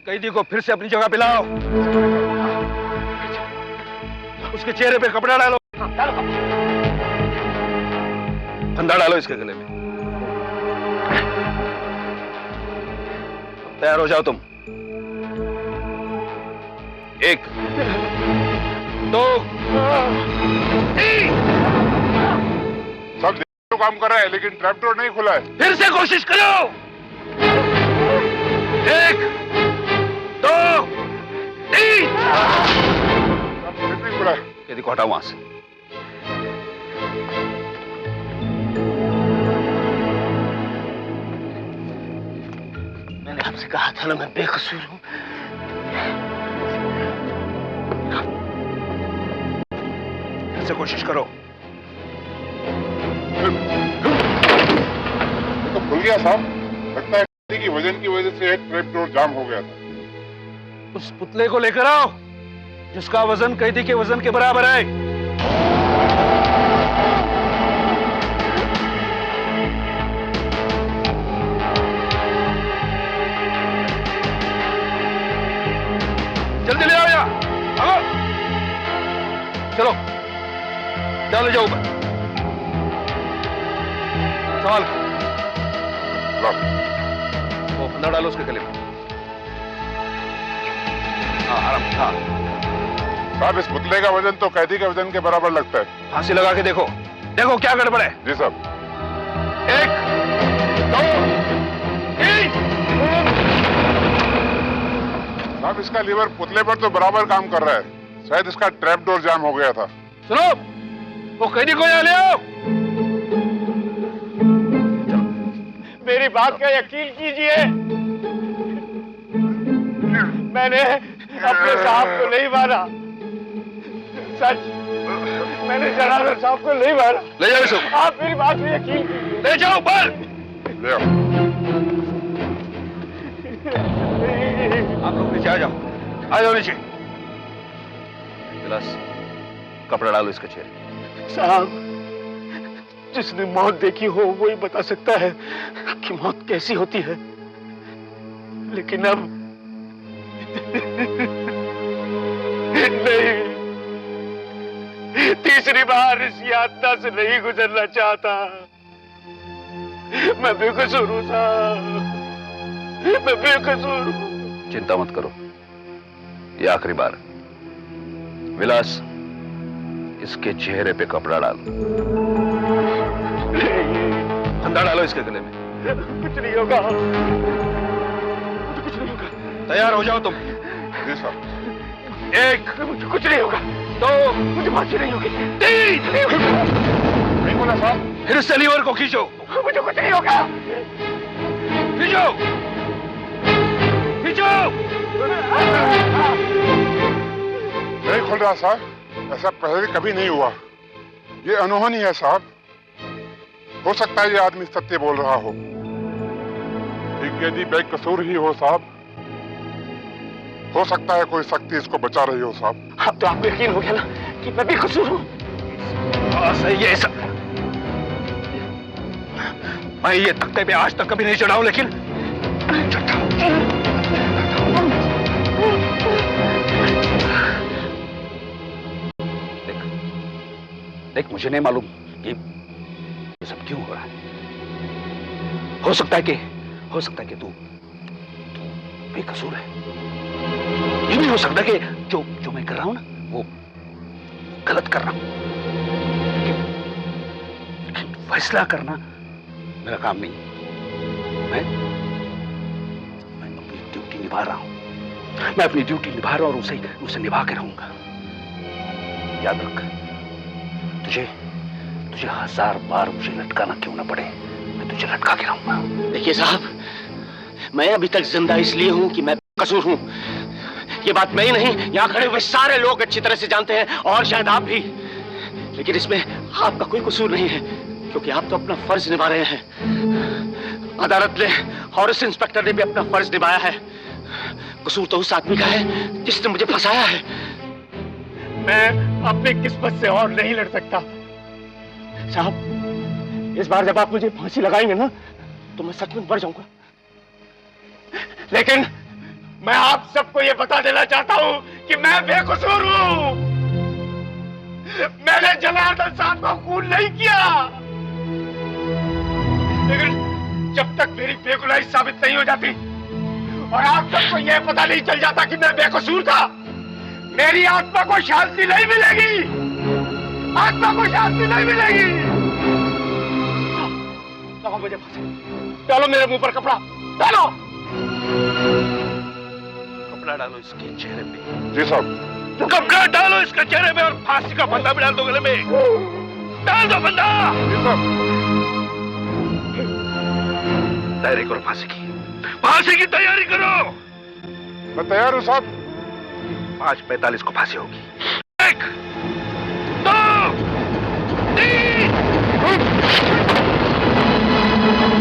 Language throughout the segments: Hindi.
कैदी को फिर से अपनी जगह पे लाओ। उसके चेहरे पे कपड़ा डालो। फंदा डालो इसके गले में। तैयार हो जाओ तुम। 1 2 3। सब तो काम कर रहा है लेकिन ट्रैप डोर नहीं खुला है। फिर से कोशिश करो। 1 2 3। फिर नहीं खुला है। कैदी को हटाओ वहां से। मैंने आपसे कहा था ना मैं बेकसूर हूं। फिर से कोशिश करो। ये तो खुल गया साहब। लगता है कैदी की वजन की वजह से ट्रैप डोर जाम हो गया था। उस पुतले को लेकर आओ जिसका वजन कैदी के वजन के बराबर है। जल्दी ले आओ यहाँ। आओ। चलो ले जाओ ऊपर। संभाल वो फंदा डालो उसके गले में। हाँ आराम। हाँ साहब इस पुतले का वजन तो कैदी के वजन के बराबर लगता है। फांसी लगा के देखो। देखो क्या गड़बड़ है। जी साहब। 1 2 3। साहब इसका लीवर पुतले पर तो बराबर काम कर रहा है। शायद इसका ट्रैप डोर जाम हो गया था। सुनो वो कैदी को यहाँ ले आओ। मेरी बात का यकीन कीजिए। मैंने अपने साहब को नहीं मारा। सच मैंने जनार्दन साहब को नहीं मारा। ले जाओ इसे। आप मेरी बात पे यकीन कीजिए। ले जाओ ऊपर। ले आओ। आप लोग नीचे आ जाओ। आ जाओ नीचे। गिलास कपड़ा डालो इसके चेहरे। साहब जिसने मौत देखी हो वही बता सकता है कि मौत कैसी होती है। लेकिन अब नहीं, तीसरी बार इस यातना से नहीं गुजरना चाहता। मैं बेकसूर हूं साहब, मैं बेकसूर हूं। चिंता मत करो, ये आखिरी बार है। विलास इसके चेहरे पे कपड़ा डालो। फंदा डालो इसके गले में। कुछ नहीं होगा, कुछ नहीं होगा। तैयार हो जाओ तुम। जी साहब। 1 मुझे कुछ नहीं होगा। 2 मुझे फांसी नहीं होगी। 3। नहीं बोला साहब। फिर से लीवर को खींचो। मुझे कुछ नहीं होगा। खींचो खींचो। नहीं खुल रहा साहब। ऐसा पहले कभी नहीं हुआ। ये अनहोनी है साहब। हो सकता है ये आदमी सत्य बोल रहा हो। ये कैदी बेकसूर ही हो साहब। हो सकता है कोई शक्ति इसको बचा रही हो साहब। अब तो आपको यकीन हो गया ना कि मैं बेकसूर हूं। सही है सब। मैं ये तख्ते पे आज तक कभी नहीं चढ़ा हूं, लेकिन देख देख, मुझे नहीं मालूम कि ये सब क्यों हो रहा है। हो सकता है कि तू बेकसूर है। ये भी हो सकता है कि जो मैं कर रहा हूं ना वो गलत कर रहा हूं, लेकिन फैसला करना मेरा काम नहीं। मैं अपनी ड्यूटी निभा रहा हूं। मैं अपनी ड्यूटी निभा रहा हूं और उसे निभा के रहूंगा। याद रख, तुझे 1000 बार मुझे लटकाना क्यों ना पड़े, मैं तुझे लटका के रहूंगा। देखिए साहब, मैं अभी तक जिंदा इसलिए हूं कि मैं बेकसूर हूं। ये बात मैं ही नहीं, यहां खड़े हुए सारे लोग अच्छी तरह से जानते हैं, और शायद आप भी। लेकिन इसमें आपका कोई कसूर नहीं है, क्योंकि आप तो अपना फर्ज निभा रहे हैं। अदालत ने और इस इंस्पेक्टर ने भी अपना फर्ज निभाया है। कसूर तो उस आदमी का है जिसने मुझे फंसाया है। मैं अपनी किस्मत से और नहीं लड़ सकता। साहब, इस बार जब आप मुझे फांसी लगाएंगे ना, तो मैं सच में मर जाऊंगा। लेकिन मैं आप सबको ये बता देना चाहता हूं कि मैं बेकसूर हूं। मैंने जनार्दन साहब को खून नहीं किया, लेकिन जब तक मेरी बेगुनाही साबित नहीं हो जाती और आप सबको यह पता नहीं चल जाता कि मैं बेकसूर था, मेरी आत्मा को शांति नहीं मिलेगी। आत्मा को शांति नहीं मिलेगी। चलो मुझे फांसी डालो, मेरे मुंह पर कपड़ा डालो। कपड़ा डालो इसके चेहरे पे। जी साहब। कपड़ा डालो इसके चेहरे पे और फांसी का फंदा भी डाल दो गले में। डाल दो फंदा। जी साहब। तैयारी करो फांसी की। फांसी की तैयारी करो। मैं तैयार हूँ साहब। 5:45 को फांसी होगी। 1, 2, 3।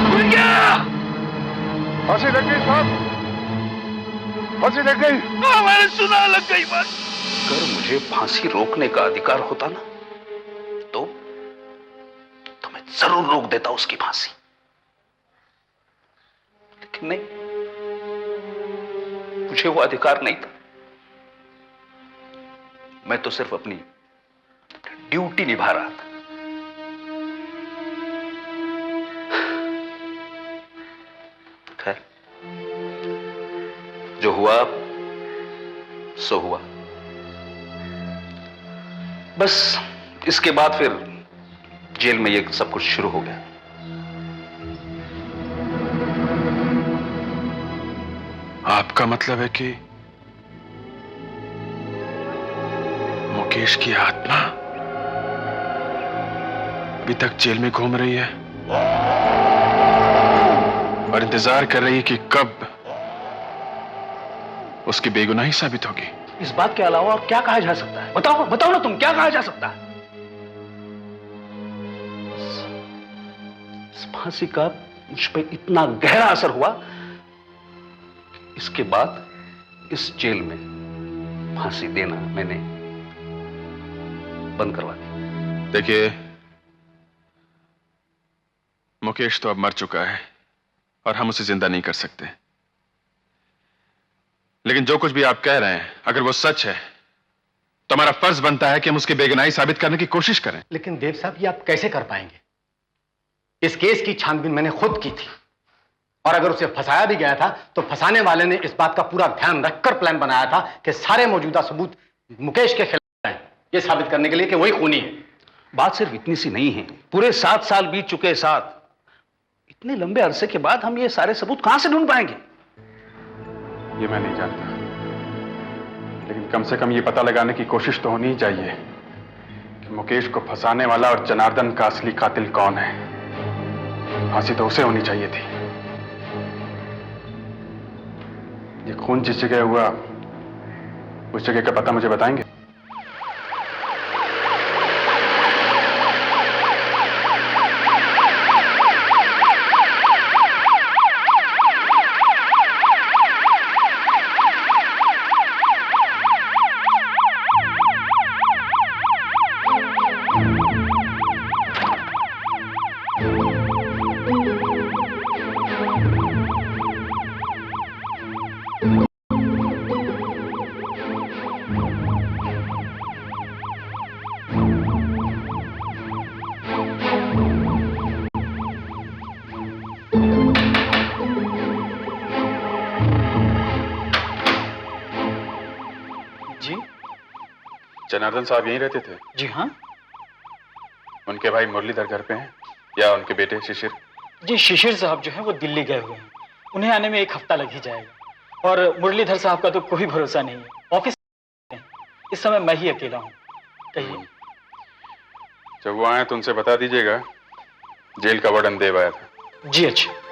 खुल गया। फांसी लग गई साहब, फांसी लग गई। मैंने सुना, लग गई बात। अगर मुझे फांसी रोकने का अधिकार होता ना तो मैं जरूर रोक देता उसकी फांसी, लेकिन नहीं, मुझे वो अधिकार नहीं था। मैं तो सिर्फ अपनी ड्यूटी निभा रहा था। खैर, जो हुआ सो हुआ। बस इसके बाद फिर जेल में ये सब कुछ शुरू हो गया। आपका मतलब है कि मुकेश की आत्मा अभी तक जेल में घूम रही है और इंतजार कर रही है कि कब उसकी बेगुनाही साबित होगी। इस बात के अलावा और क्या कहा जा सकता है? बताओ बताओ ना, तुम क्या कहा जा सकता है? इस फांसी का मुझ पे इतना गहरा असर हुआ, इसके बाद इस जेल में फांसी देना मैंने बंद करवा दी। देखिए, मुकेश तो अब मर चुका है और हम उसे जिंदा नहीं कर सकते, लेकिन जो कुछ भी आप कह रहे हैं, अगर वो सच है तो हमारा फर्ज बनता है कि हम उसकी बेगुनाही साबित करने की कोशिश करें। लेकिन देव साहब, ये आप कैसे कर पाएंगे? इस केस की छानबीन मैंने खुद की थी, और अगर उसे फंसाया भी गया था तो फंसाने वाले ने इस बात का पूरा ध्यान रखकर प्लान बनाया था कि सारे मौजूदा सबूत मुकेश के खिलाफ हैं, यह साबित करने के लिए कि वही खूनी है। बात सिर्फ इतनी सी नहीं है, पूरे 7 साल बीत चुके साथ। इतने लंबे अरसे के बाद हम ये सारे सबूत कहां से ढूंढ पाएंगे? ये मैं नहीं जानता, लेकिन कम से कम ये पता लगाने की कोशिश तो होनी ही चाहिए कि मुकेश को फंसाने वाला और जनार्दन का असली कातिल कौन है। फांसी तो उसे होनी चाहिए थी। ये खून जिस जगह हुआ उस जगह का पता मुझे बताएंगे? जनार्दन साहब यहीं रहते थे? जी हाँ। उनके भाई मुरलीधर घर पे हैं या उनके बेटे शिशिर? जी, शिशिर साहब जो हैं वो दिल्ली गए हुए हैं, उन्हें आने में 1 हफ्ता लग ही जाएगा। और मुरलीधर साहब का तो कोई भरोसा नहीं है, ऑफिस में। इस समय मैं ही अकेला हूँ। कहिए। जब वो आए तो उनसे बता दीजिएगा जेल का वार्डन देव आया था। जी अच्छा।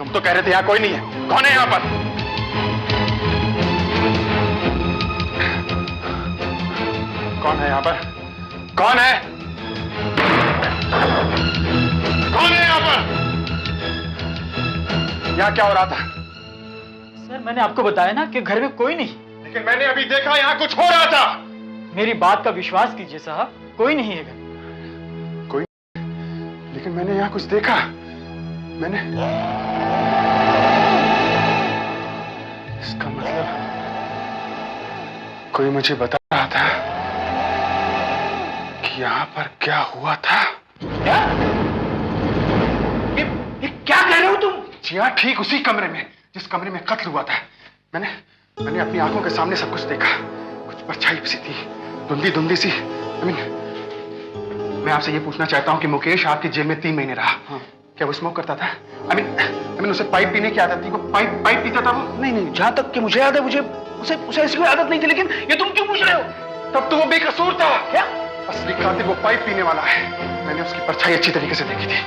तुम तो कह रहे थे यहाँ कोई नहीं है। कौन है यहाँ पर? कौन है यहाँ पर? कौन है? कौन है यहाँ पर? यहाँ क्या हो रहा था? सर मैंने आपको बताया ना कि घर में कोई नहीं। लेकिन मैंने अभी देखा यहाँ कुछ हो रहा था। मेरी बात का विश्वास कीजिए साहब, कोई नहीं है घर। कोई? लेकिन मैंने यहाँ कुछ देखा। मैंने इसका मतलब कोई मुझे बता रहा था कि यहाँ पर क्या हुआ था। क्या? ये क्या कह रहे हो तुम? जी हाँ, ठीक उसी कमरे में जिस कमरे में कत्ल हुआ था। मैंने अपनी आंखों के सामने सब कुछ देखा। कुछ परछाई सी थी, धुंधली धुंधली सी। मैं आपसे ये पूछना चाहता हूँ कि मुकेश आपकी जेल में 3 महीने रहा। हाँ। क्या वो स्मोक करता था? उसे पाइप पीने की आदत थी? वो पाइप पीता था वो? नहीं, जहां तक कि मुझे याद है, उसे ऐसी कोई आदत नहीं थी। लेकिन ये तुम क्यों पूछ रहे हो? तब तो वो बेकसूर था। क्या? असली कातिल वो पाइप पीने वाला है। मैंने उसकी परछाई अच्छी तरीके से देखी थी।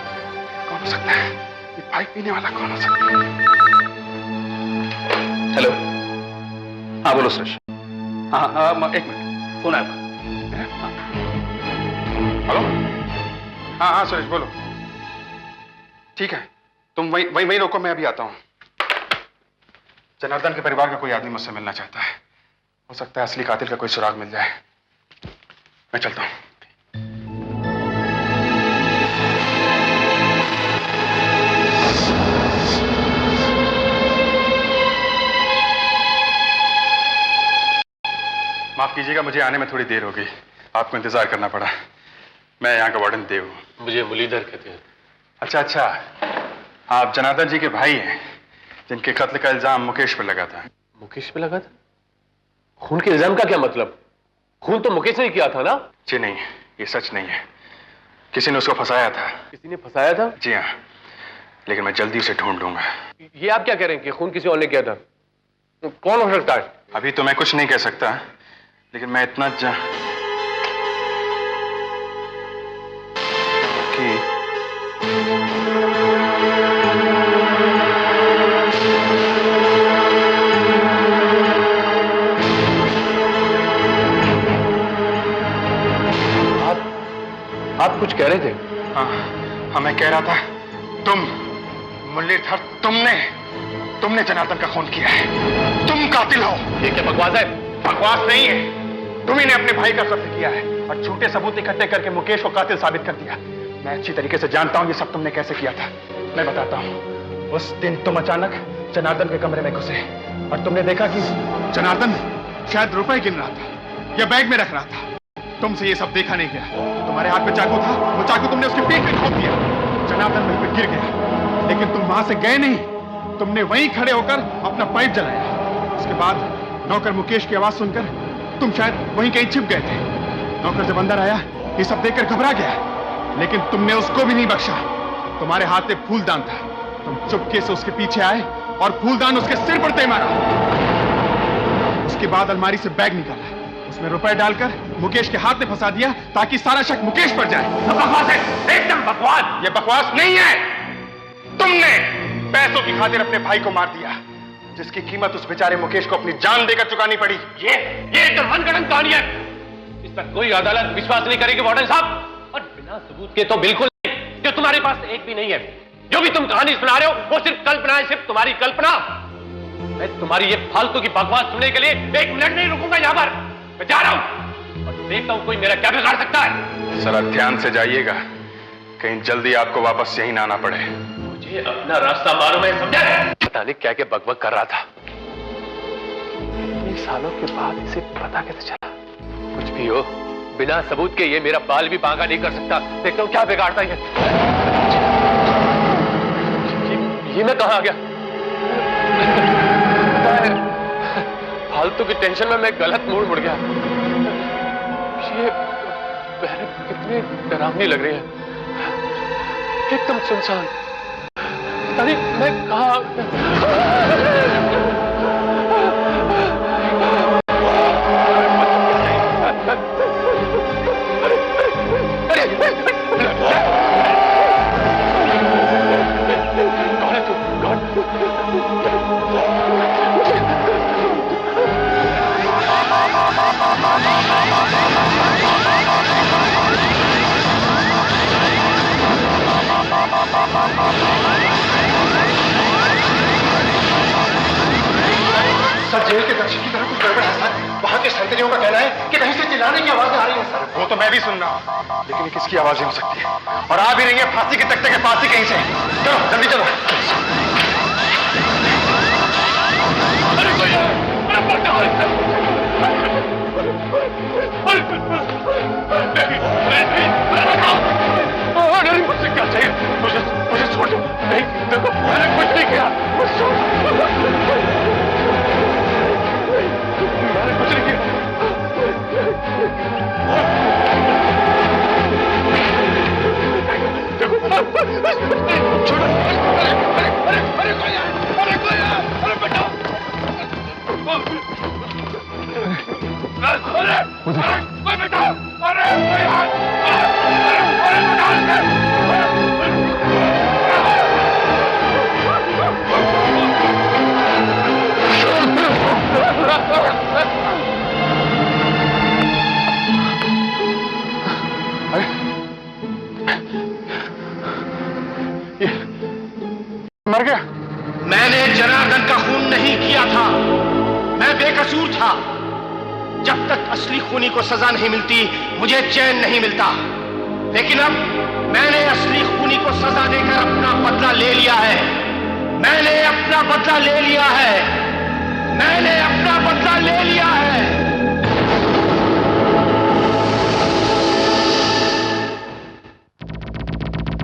कौन हो सकता है ये पाइप पीने वाला? कौन हो सकता है? हेलो, हाँ बोलो सुरेश। हाँ, एक मिनट, फोन आया। हेलो, हाँ सुरेश बोलो। ठीक है, तुम वहीं रोको, मैं अभी आता हूं। जनार्दन के परिवार का कोई आदमी मुझसे मिलना चाहता है। हो सकता है असली कातिल का कोई सुराग मिल जाए। मैं चलता हूं। माफ कीजिएगा, मुझे आने में थोड़ी देर हो गई। आपको इंतजार करना पड़ा। मैं यहाँ का वार्डन देव हूँ। मुझे मुरलीधर कहते हैं। अच्छा, आप जनार्दन जी के भाई हैं जिनके कत्ल का इल्जाम मुकेश पर लगा था। मुकेश पे लगा था? खून के इल्जाम का क्या मतलब? खून तो मुकेश ने किया था ना? जी नहीं, ये सच नहीं है। किसी ने उसको फंसाया था। किसी ने फंसाया था? जी हाँ, लेकिन मैं जल्दी उसे ढूंढ लूंगा। ये आप क्या कह रहे हैं कि खून किसी और ने किया था? कौन हो सकता है? अभी तो मैं कुछ नहीं कह सकता, लेकिन मैं इतना कि आप कुछ कह रहे थे? हाँ, मैं कह रहा था, तुम मुरलीधर, तुमने जनार्दन का खून किया है। तुम कातिल हो। ये क्या बकवास है? बकवास नहीं है, तुम्ही ने अपने भाई का कत्ल किया है और झूठे सबूत इकट्ठे करके मुकेश को कातिल साबित कर दिया। मैं अच्छी तरीके से जानता हूं ये सब तुमने कैसे किया था। मैं बताता हूं। उस दिन तुम अचानक जनार्दन के कमरे में घुसे और तुमने देखा कि जनार्दन शायद रुपए गिन रहा था या बैग में रख रहा था। तुमसे ये सब देखा नहीं गया। तुम्हारे हाथ में चाकू था, वो चाकू तुमने उसके पेट में ठोक दिया। जनार्दन वहीं पर गिर गया, लेकिन तुम वहां से गए नहीं। तुमने वहीं खड़े होकर अपना पाइप जलाया। उसके बाद नौकर मुकेश की आवाज सुनकर तुम शायद वहीं कहीं छिप गए थे। नौकर जब अंदर आया, ये सब देखकर घबरा गया, लेकिन तुमने उसको भी नहीं बख्शा। तुम्हारे हाथ में फूलदान था। तुम चुपके से उसके पीछे आए और फूलदान उसके सिर पर दे मारा। उसके बाद अलमारी से बैग निकाला, उसमें रुपए डालकर मुकेश के हाथ में फंसा दिया ताकि सारा शक मुकेश पर जाए। बकवास है, एकदम बकवास। ये बकवास नहीं है। तुमने पैसों की खातिर अपने भाई को मार दिया, जिसकी कीमत उस बेचारे मुकेश को अपनी जान देकर चुकानी पड़ी। ये एकदम मनगढ़ंत कहानी है। इस पर कोई अदालत विश्वास नहीं करेगी वार्डन साहब, और बिना सबूत के तो बिल्कुल नहीं, जो तुम्हारे पास एक भी नहीं है। जो भी तुम कहानी सुना रहे हो वो सिर्फ कल्पना है, सिर्फ तुम्हारी कल्पना। मैं तुम्हारी ये फालतू की बकवास सुनने के लिए 1 मिनट नहीं रुकूंगा यहाँ पर। मैं जा रहा हूं और देखता हूं कोई मेरा क्या बिगाड़ सकता है। जरा ध्यान से जाइएगा, कहीं जल्दी आपको वापस यहीं ना आना पड़े। मुझे अपना रास्ता मालूम है, समझा? पता नहीं क्या क्या बकबक कर रहा था। इतने सालों के बाद इसे पता कैसे चला? कुछ भी हो, बिना सबूत के ये मेरा बाल भी बांका नहीं कर सकता। देखता हूं क्या बिगाड़ता है ये मैं कहां आ गया? फालतू की टेंशन में मैं गलत मुड़ गया। ये बहरें कितनी डरावनी लग रही है, एकदम सुनसान। पता नहीं मैं कहां। कौन है तू? कौन? सर, जेल के दक्षिण की तरफ कुछ गड़बड़ है सर। वहां के संतरियों का कहना है कि कहीं से चिल्लाने की आवाजें आ रही हैं सर। वो तो मैं भी सुन रहा हूँ, लेकिन ये किसकी आवाजें हो सकती है? और आ भी रही है फांसी के तख्ते के पास ही कहीं से। चलो जल्दी चलो। मुझसे क्या चाहिए? मुझे छोड़ दो। नहीं देखो, मैंने कुछ नहीं किया। मुझे छोड़ दो। मैंने कुछ नहीं किया। छोड़ो। अरे बेटा, मर गया। मैंने जनार्दन का खून नहीं किया था, मैं बेकसूर था। जब तक असली खूनी को सजा नहीं मिलती, मुझे चैन नहीं मिलता। लेकिन अब मैंने असली खूनी को सजा देकर अपना बदला ले लिया है। मैंने अपना बदला ले लिया है। मैंने अपना बदला ले लिया है।